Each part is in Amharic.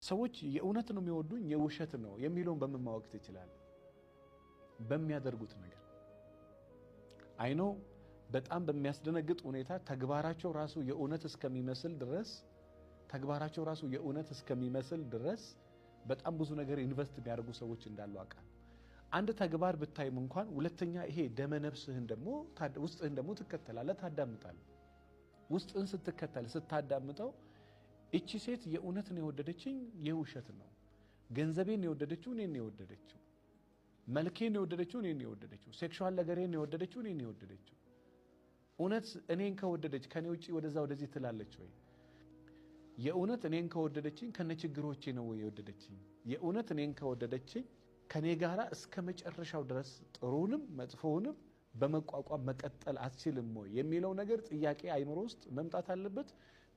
ሰዎች የእውነት ነው የሚወዱኝ የውሸት ነው የሚለውን በመማወቅ ይችላል በሚያደርጉት ነገር አይኖ በጣም በሚያስደነግጥ ሁኔታ ተግባራቸው ራሱ የእውነት እስከሚመስል ድረስ በጣም ብዙ ነገር ኢንቨስት የሚያደርጉ ሰዎች እንዳሉ አቃል አንድ ተግባር ብታይም እንኳን ሁለተኛ ይሄ ደመነፍስህን ደሞ ውስጥህን ደሞ ትከተላለህ ታዳምጣለህ ውስጥህን ስትከተል ስታዳምጠው እቺ ሴት የእውነት ነው የወደደችኝ የውሸት ነው ገንዘቤን ነው የወደደችው እኔን ነው የወደደችው መልኬን ነው የወደደችው እኔን ነው የወደደችው ሴክሹዋል ነገሬን ነው የወደደችው እኔን ነው የወደደችው እውነት እኔን ከወደደች ከኔ ውጪ ወደዚህ ትላለች ወይ የእውነት እኔን ከወደደችኝ ከነችግሮቼ ነው ወይ የወደደችኝ የእውነት እኔን ከወደደችኝ ከኔ ጋራ እስከ መጨረሻው ድረስ ጥሩንም መጥፎውንም በመቋቋም መቀጠል አትችልም ወይ የሚለው ነገር ጥያቄ አይምሮ ውስጥ መምጣት አለበት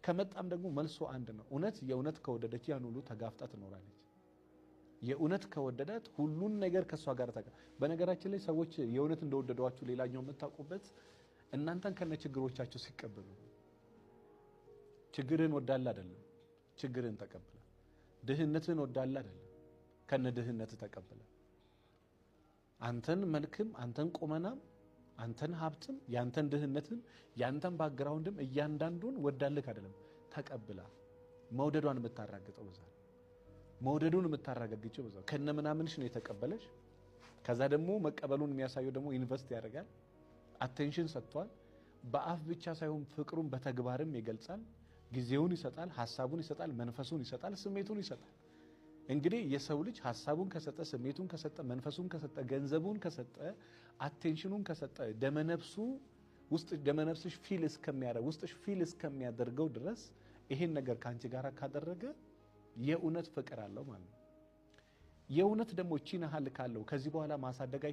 ከመጣም ደግሞ መልሶ አንድ ነው የእውነት ከወደደች ያን ሁሉ ተጋፍጣ ትኖራለች የእውነት ከወደዳት ሁሉን ነገር ከሷ ጋር በነገራችን ላይ ሰዎች የእውነት እንደወደዷችሁ ሌላኛው መታቆበት እናንተን ከነችግሮቻችሁ ሲቀበሉ ችግርን ወዳለ አይደለም ችግርን ተቀበለ ድህነትን ወዳለ አይደለም ከነ ድህነት ተቀበለ አንተን መልክም አንተን ቆመናም አንተን ሀብትም ያንተን ድህነትን ያንተን ባክግራውንድም እያንዳንዱን ወዳልክ አይደለም ተቀበላ መውደዷን የምታራግጠው በዛ መውደዱን የምታራጋግጨው በዛ ከነ ምናምንሽ ነው የተቀበለሽ ከዛ ደግሞ መቀበሉን የሚያሳየው ደግሞ ኢንቨስት ያደርጋል አቴንሽን ሰጥቷል በአፍ ብቻ ሳይሆን ፍቅሩን በተግባርም ይገልጻል ጊዜውን ይሰጣል ሐሳቡን ይሰጣል መንፈሱን ይሰጣል ስሜቱን ይሰጣል እንግዲህ የሰው ልጅ ሐሳቡን ከሰጠ ስሜቱን ከሰጠ መንፈሱን ከሰጠ ገንዘቡን ከሰጠ አቴንሽኑን ከሰጠ ደመነፍሱ ውስጥ ደመነፍስሽ ፊል እስከሚያደርግ ውስጥሽ ፊል እስከሚያደርገው ድረስ ይሄን ነገር ካንቺ ጋር ካደረገ የእውነት ፍቅር አለው ማለት ነው የእውነት ደግሞ ቺና ሐል ካለው ከዚህ በኋላ ማሳደግ